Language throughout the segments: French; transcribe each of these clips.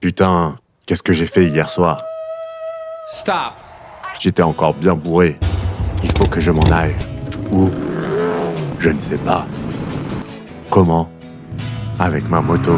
Putain, qu'est-ce que j'ai fait hier soir? Stop. J'étais encore bien bourré. Il faut que je m'en aille. Où? Je ne sais pas. Comment? Avec ma moto.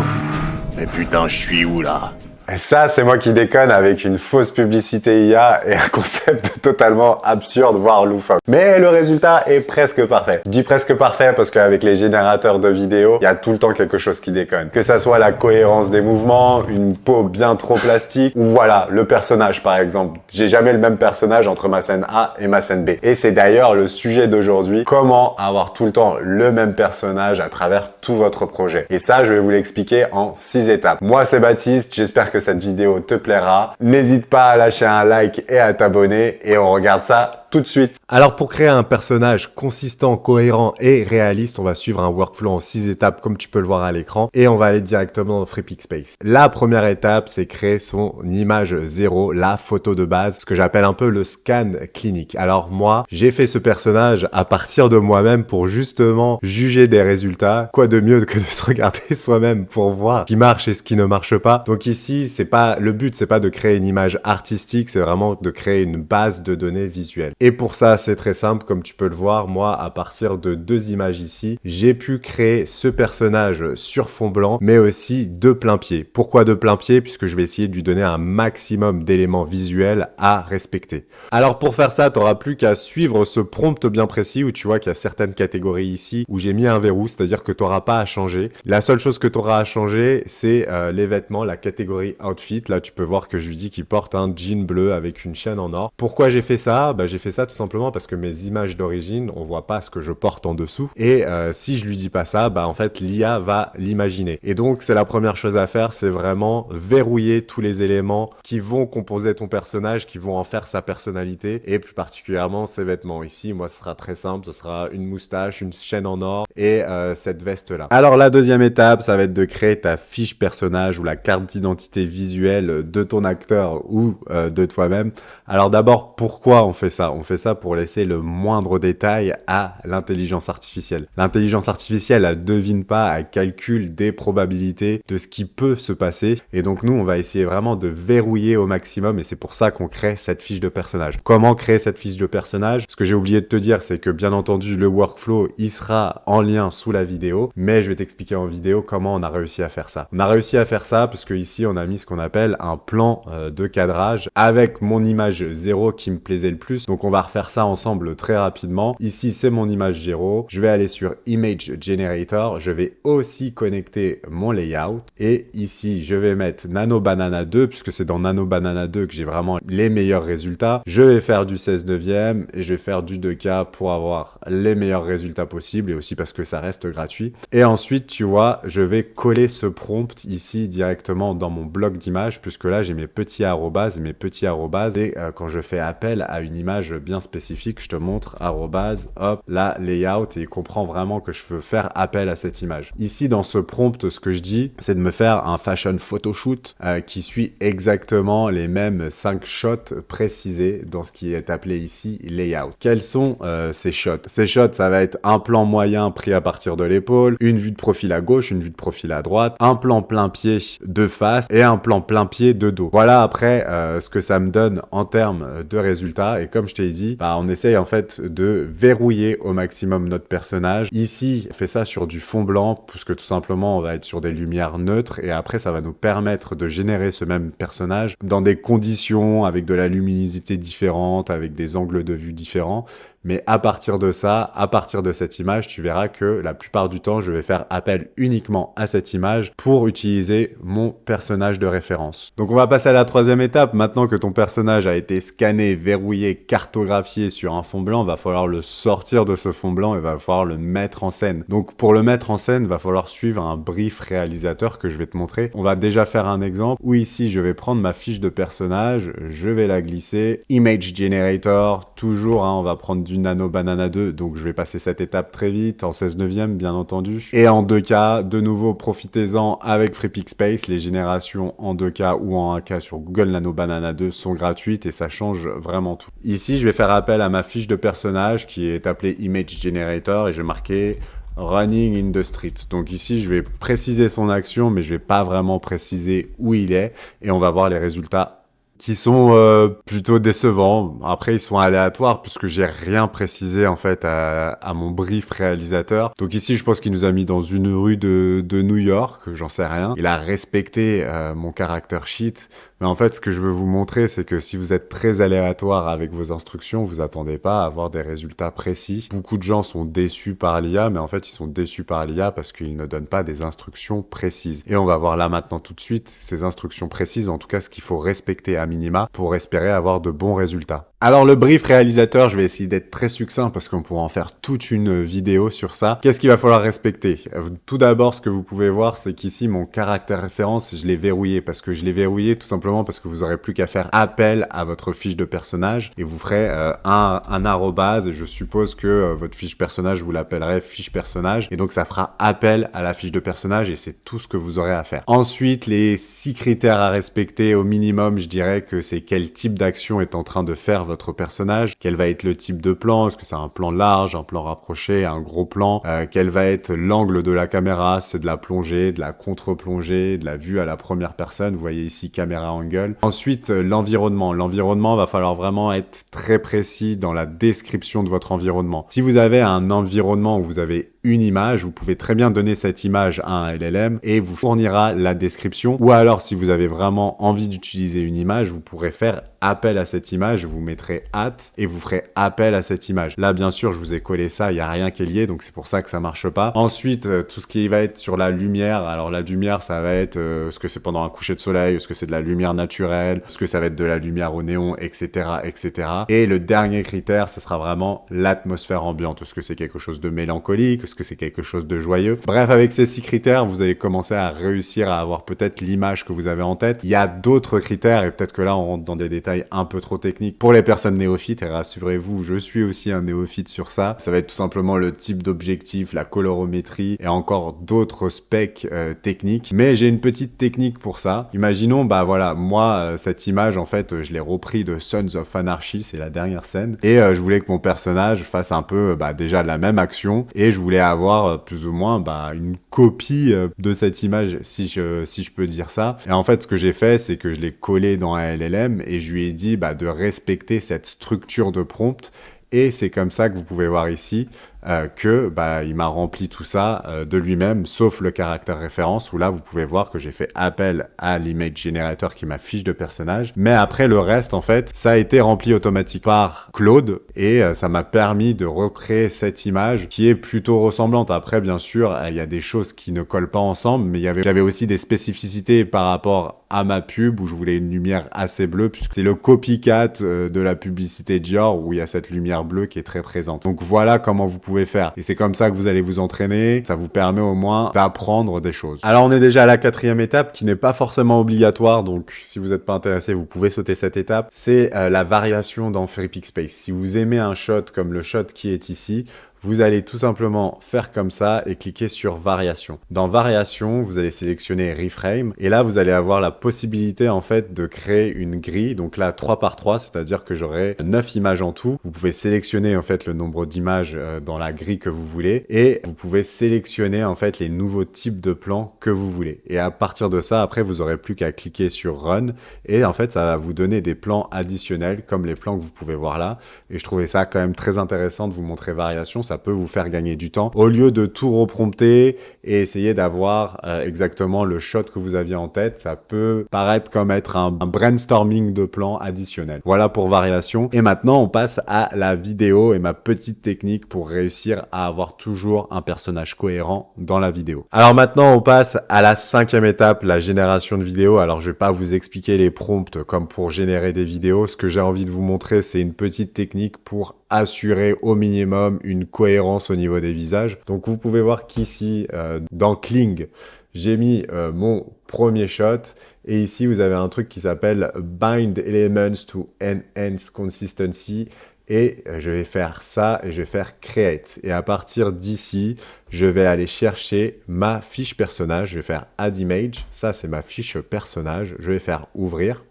Mais putain, je suis où là? Et ça, c'est moi qui déconne avec une fausse publicité IA et un concept totalement absurde, voire loufoque. Mais le résultat est presque parfait. Je dis presque parfait parce qu'avec les générateurs de vidéos, il y a tout le temps quelque chose qui déconne. Que ça soit la cohérence des mouvements, une peau bien trop plastique, ou voilà, le personnage par exemple. J'ai jamais le même personnage entre ma scène A et ma scène B. Et c'est d'ailleurs le sujet d'aujourd'hui, comment avoir tout le temps le même personnage à travers tout votre projet. Et ça, je vais vous l'expliquer en 6 étapes. Moi, c'est Baptiste, j'espère que cette vidéo te plaira. N'hésite pas à lâcher un like et à t'abonner et on regarde ça tout de suite. Alors pour créer un personnage consistant, cohérent et réaliste, on va suivre un workflow en 6 étapes comme tu peux le voir à l'écran et on va aller directement dans FreePixSpace. La première étape, c'est créer son image 0, la photo de base, ce que j'appelle un peu le scan clinique. Alors moi, j'ai fait ce personnage à partir de moi-même pour justement juger des résultats. Quoi de mieux que de se regarder soi-même pour voir ce qui marche et ce qui ne marche pas. Donc ici, le but, c'est pas de créer une image artistique, c'est vraiment de créer une base de données visuelle. Et pour ça, c'est très simple, comme tu peux le voir, moi, à partir de 2 images ici, j'ai pu créer ce personnage sur fond blanc, mais aussi de plein pied. Pourquoi de plein pied? Puisque je vais essayer de lui donner un maximum d'éléments visuels à respecter. Alors pour faire ça, tu n'auras plus qu'à suivre ce prompt bien précis où tu vois qu'il y a certaines catégories ici où j'ai mis un verrou, c'est-à-dire que tu n'auras pas à changer. La seule chose que tu auras à changer, c'est les vêtements, la catégorie outfit. Là, tu peux voir que je lui dis qu'il porte un jean bleu avec une chaîne en or. Pourquoi j'ai fait ça? J'ai fait ça tout simplement parce que mes images d'origine, on voit pas ce que je porte en dessous. Et si je lui dis pas ça, en fait, l'IA va l'imaginer. Et donc, c'est la première chose à faire, c'est vraiment verrouiller tous les éléments qui vont composer ton personnage, qui vont en faire sa personnalité, et plus particulièrement ses vêtements. Ici, moi, ce sera très simple, ce sera une moustache, une chaîne en or et cette veste-là. Alors, la deuxième étape, ça va être de créer ta fiche personnage ou la carte d'identité visuelle de ton acteur ou de toi-même. Alors d'abord, pourquoi on fait ça? On fait ça pour laisser le moindre détail à l'intelligence artificielle. L'intelligence artificielle, elle devine pas, elle calcule des probabilités de ce qui peut se passer. Et donc nous, on va essayer vraiment de verrouiller au maximum et c'est pour ça qu'on crée cette fiche de personnage. Comment créer cette fiche de personnage? Ce que j'ai oublié de te dire, c'est que bien entendu, le workflow, il sera en lien sous la vidéo, mais je vais t'expliquer en vidéo comment on a réussi à faire ça. On a réussi à faire ça parce que ici, on a mis ce qu'on appelle un plan de cadrage avec mon image 0 qui me plaisait le plus. Donc on va refaire ça ensemble très rapidement. Ici, c'est mon image 0. Je vais aller sur Image Generator. Je vais aussi connecter mon layout. Et ici, je vais mettre Nano Banana 2 puisque c'est dans Nano Banana 2 que j'ai vraiment les meilleurs résultats. Je vais faire du 16/9 et je vais faire du 2K pour avoir les meilleurs résultats possibles et aussi parce que ça reste gratuit. Et ensuite, tu vois, je vais coller ce prompt ici directement dans mon bloc d'image puisque là, j'ai mes petits arrobas et quand je fais appel à une image bien spécifique, je te montre arrobase, hop, là, layout et il comprend vraiment que je veux faire appel à cette image. Ici, dans ce prompt, ce que je dis, c'est de me faire un fashion photoshoot qui suit exactement les mêmes 5 shots précisés dans ce qui est appelé ici layout. Quels sont ces shots? Ces shots, ça va être un plan moyen pris à partir de l'épaule, une vue de profil à gauche, une vue de profil à droite, un plan plein pied de face et un plan plein pied de dos. Voilà après ce que ça me donne en termes de résultats et comme je t'ai dit, on essaye en fait de verrouiller au maximum notre personnage. Ici, on fait ça sur du fond blanc puisque tout simplement on va être sur des lumières neutres et après ça va nous permettre de générer ce même personnage dans des conditions avec de la luminosité différente, avec des angles de vue différents. Mais à partir de ça, à partir de cette image, tu verras que la plupart du temps, je vais faire appel uniquement à cette image pour utiliser mon personnage de référence. Donc on va passer à la troisième étape. Maintenant que ton personnage a été scanné, verrouillé, cartographié sur un fond blanc, il va falloir le sortir de ce fond blanc et va falloir le mettre en scène. Donc pour le mettre en scène, il va falloir suivre un brief réalisateur que je vais te montrer. On va déjà faire un exemple où ici, je vais prendre ma fiche de personnage, je vais la glisser, Image Generator, toujours, on va prendre du Nano Banana 2, donc je vais passer cette étape très vite, en 16/9 bien entendu. Et en 2K, de nouveau, profitez-en avec FreePixSpace, les générations en 2K ou en 1K sur Google Nano Banana 2 sont gratuites et ça change vraiment tout. Ici, je vais faire appel à ma fiche de personnage qui est appelée Image Generator et je vais marquer running in the street. Donc ici, je vais préciser son action, mais je vais pas vraiment préciser où il est. Et on va voir les résultats qui sont plutôt décevants. Après, ils sont aléatoires puisque j'ai rien précisé en fait à mon brief réalisateur. Donc ici, je pense qu'il nous a mis dans une rue de New York, j'en sais rien. Il a respecté mon character sheet. Mais en fait, ce que je veux vous montrer, c'est que si vous êtes très aléatoire avec vos instructions, vous attendez pas à avoir des résultats précis. Beaucoup de gens sont déçus par l'IA, mais en fait, ils sont déçus par l'IA parce qu'il ne donne pas des instructions précises. Et on va voir là maintenant tout de suite ces instructions précises, en tout cas ce qu'il faut respecter à minima pour espérer avoir de bons résultats. Alors le brief réalisateur, je vais essayer d'être très succinct parce qu'on pourra en faire toute une vidéo sur ça. Qu'est-ce qu'il va falloir respecter? Tout d'abord, ce que vous pouvez voir, c'est qu'ici, mon caractère référence, je l'ai verrouillé parce que je l'ai verrouillé tout simplement parce que vous aurez plus qu'à faire appel à votre fiche de personnage et vous ferez un arrobase et je suppose que votre fiche personnage, vous l'appellerez fiche personnage et donc ça fera appel à la fiche de personnage et c'est tout ce que vous aurez à faire. Ensuite, les 6 critères à respecter au minimum, je dirais que c'est quel type d'action est en train de faire votre personnage, quel va être le type de plan, est-ce que c'est un plan large, un plan rapproché, un gros plan, quel va être l'angle de la caméra, c'est de la plongée, de la contre-plongée, de la vue à la première personne, vous voyez ici caméra angle. Ensuite, l'environnement. L'environnement va falloir vraiment être très précis dans la description de votre environnement. Si vous avez un environnement où vous avez une image, vous pouvez très bien donner cette image à un LLM et vous fournira la description. Ou alors, si vous avez vraiment envie d'utiliser une image, vous pourrez faire appel à cette image, vous mettrez at et vous ferez appel à cette image. Là, bien sûr, je vous ai collé ça, il n'y a rien qui est lié, donc c'est pour ça que ça marche pas. Ensuite, tout ce qui va être sur la lumière, alors la lumière, ça va être est-ce que c'est pendant un coucher de soleil, est-ce que c'est de la lumière naturelle, est-ce que ça va être de la lumière au néon, etc., etc. Et le dernier critère, ce sera vraiment l'atmosphère ambiante. Est-ce que c'est quelque chose de mélancolique, est-ce que c'est quelque chose de joyeux? Bref, avec ces 6 critères, vous allez commencer à réussir à avoir peut-être l'image que vous avez en tête. Il y a d'autres critères et peut-être que là, on rentre dans des détails un peu trop techniques pour les personnes néophytes et rassurez-vous, je suis aussi un néophyte sur ça. Ça va être tout simplement le type d'objectif, la colorométrie et encore d'autres specs techniques. Mais j'ai une petite technique pour ça. Imaginons, bah voilà, moi, cette image, en fait, je l'ai repris de Sons of Anarchy, c'est la dernière scène. Et je voulais que mon personnage fasse un peu, déjà la même action et je voulais avoir plus ou moins une copie de cette image, si je peux dire ça. Et en fait, ce que j'ai fait, c'est que je l'ai collé dans un LLM et je lui ai dit de respecter cette structure de prompt. Et c'est comme ça que vous pouvez voir ici il m'a rempli tout ça de lui-même, sauf le caractère référence, où là, vous pouvez voir que j'ai fait appel à l'image generator qui est ma fiche de personnage. Mais après, le reste, en fait, ça a été rempli automatiquement par Claude et ça m'a permis de recréer cette image qui est plutôt ressemblante. Après, bien sûr, il y a des choses qui ne collent pas ensemble, mais j'avais aussi des spécificités par rapport à ma pub où je voulais une lumière assez bleue puisque c'est le copycat de la publicité Dior où il y a cette lumière bleue qui est très présente. Donc voilà comment vous pouvez faire. Et c'est comme ça que vous allez vous entraîner. Ça vous permet au moins d'apprendre des choses. Alors on est déjà à la 4e étape qui n'est pas forcément obligatoire. Donc si vous n'êtes pas intéressé, vous pouvez sauter cette étape. C'est la variation dans FreePixSpace. Si vous aimez un shot comme le shot qui est ici, vous allez tout simplement faire comme ça et cliquer sur variation. Dans variation, vous allez sélectionner reframe et là, vous allez avoir la possibilité en fait de créer une grille. Donc là, 3 par 3, c'est-à-dire que j'aurai 9 images en tout. Vous pouvez sélectionner en fait le nombre d'images dans la grille que vous voulez et vous pouvez sélectionner en fait les nouveaux types de plans que vous voulez. Et à partir de ça, après, vous aurez plus qu'à cliquer sur Run et en fait, ça va vous donner des plans additionnels comme les plans que vous pouvez voir là. Et je trouvais ça quand même très intéressant de vous montrer variation. Ça peut vous faire gagner du temps au lieu de tout reprompter et essayer d'avoir exactement le shot que vous aviez en tête. Ça peut paraître comme être un brainstorming de plans additionnels. Voilà pour variation. Et maintenant, on passe à la vidéo et ma petite technique pour réussir à avoir toujours un personnage cohérent dans la vidéo. Alors maintenant, on passe à la 5e étape, la génération de vidéos. Alors, je vais pas vous expliquer les prompts comme pour générer des vidéos. Ce que j'ai envie de vous montrer, c'est une petite technique pour assurer au minimum une cohérence au niveau des visages. Donc vous pouvez voir qu'ici, dans Kling, j'ai mis mon premier shot et ici vous avez un truc qui s'appelle Bind Elements to Enhance Consistency et je vais faire ça et je vais faire Create. Et à partir d'ici, je vais aller chercher ma fiche personnage, je vais faire Add Image, ça c'est ma fiche personnage, je vais faire Ouvrir.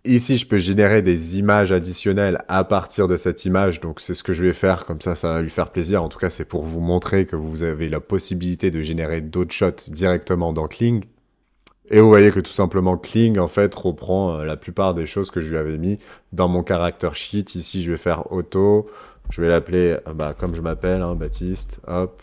Ici, je peux générer des images additionnelles à partir de cette image. Donc, c'est ce que je vais faire. Comme ça va lui faire plaisir. En tout cas, c'est pour vous montrer que vous avez la possibilité de générer d'autres shots directement dans Kling. Et vous voyez que tout simplement Kling, en fait, reprend la plupart des choses que je lui avais mis dans mon character sheet. Ici, je vais faire auto. Je vais l'appeler, comme je m'appelle, hein, Baptiste. Hop.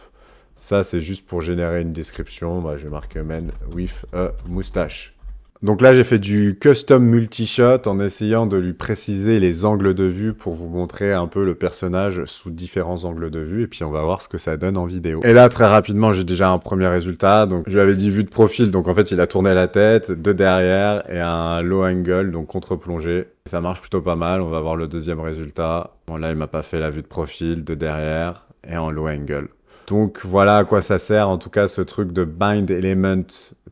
Ça, c'est juste pour générer une description. Je vais marquer man with a moustache. Donc là, j'ai fait du custom multi-shot en essayant de lui préciser les angles de vue pour vous montrer un peu le personnage sous différents angles de vue. Et puis, on va voir ce que ça donne en vidéo. Et là, très rapidement, j'ai déjà un premier résultat. Donc, je lui avais dit vue de profil. Donc, en fait, il a tourné la tête de derrière et un low angle, donc contre-plongée. Ça marche plutôt pas mal. On va voir le deuxième résultat. Bon, là, il m'a pas fait la vue de profil de derrière et en low angle. Donc, voilà à quoi ça sert, en tout cas, ce truc de bind element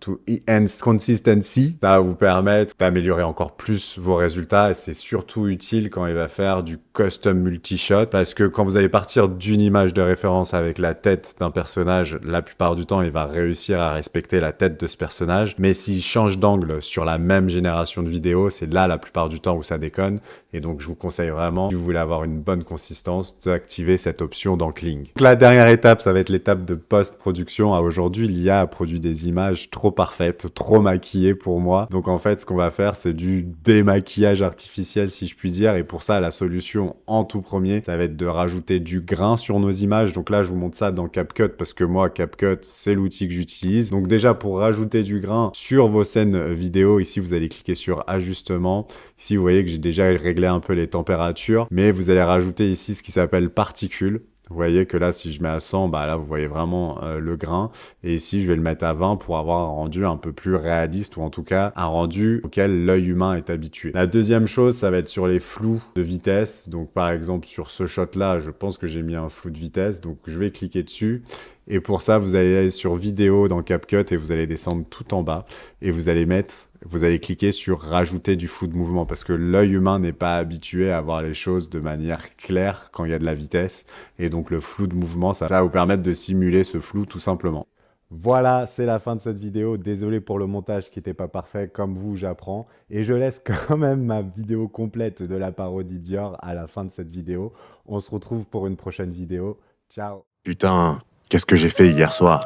to enhance consistency. Ça va vous permettre d'améliorer encore plus vos résultats et c'est surtout utile quand il va faire du custom multi-shot parce que quand vous allez partir d'une image de référence avec la tête d'un personnage, la plupart du temps, il va réussir à respecter la tête de ce personnage. Mais s'il change d'angle sur la même génération de vidéos, c'est là la plupart du temps où ça déconne. Et donc, je vous conseille vraiment, si vous voulez avoir une bonne consistance, d'activer cette option dans Kling. Donc, la dernière étape, ça va être l'étape de post-production. Aujourd'hui, l'IA a produit des images trop parfaites, trop maquillées pour moi. Donc, en fait, ce qu'on va faire, c'est du démaquillage artificiel, si je puis dire. Et pour ça, la solution en tout premier, ça va être de rajouter du grain sur nos images. Donc là, je vous montre ça dans CapCut parce que moi, CapCut, c'est l'outil que j'utilise. Donc déjà, pour rajouter du grain sur vos scènes vidéo, ici, vous allez cliquer sur Ajustement. Ici, vous voyez que j'ai déjà réglé un peu les températures, mais vous allez rajouter ici ce qui s'appelle Particules. Vous voyez que là, si je mets à 100, là, vous voyez vraiment le grain. Et ici, je vais le mettre à 20 pour avoir un rendu un peu plus réaliste ou en tout cas, un rendu auquel l'œil humain est habitué. La deuxième chose, ça va être sur les flous de vitesse. Donc, par exemple, sur ce shot-là, je pense que j'ai mis un flou de vitesse. Donc, je vais cliquer dessus. Et pour ça, vous allez aller sur Vidéo dans CapCut et vous allez descendre tout en bas. Et vous allez cliquer sur Rajouter du flou de mouvement parce que l'œil humain n'est pas habitué à voir les choses de manière claire quand il y a de la vitesse. Et donc, le flou de mouvement, ça va vous permettre de simuler ce flou tout simplement. Voilà, c'est la fin de cette vidéo. Désolé pour le montage qui n'était pas parfait. Comme vous, j'apprends. Et je laisse quand même ma vidéo complète de la parodie Dior à la fin de cette vidéo. On se retrouve pour une prochaine vidéo. Ciao. Putain, qu'est-ce que j'ai fait hier soir?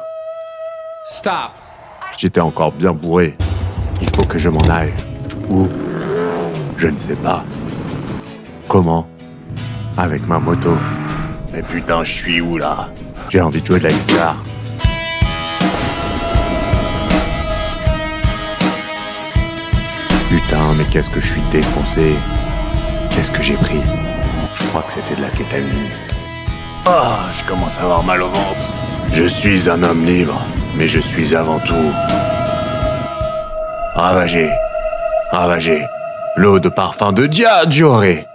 Stop. J'étais encore bien bourré. Il faut que je m'en aille. Où? Je ne sais pas. Comment? Avec ma moto. Mais putain, je suis où là? J'ai envie de jouer de la guitare. Putain, mais qu'est-ce que je suis défoncé. Qu'est-ce que j'ai pris? Je crois que c'était de la kétamine. Ah, je commence à avoir mal au ventre. Je suis un homme libre, mais je suis avant tout ravagé. L'eau de parfum de Dia Dioré.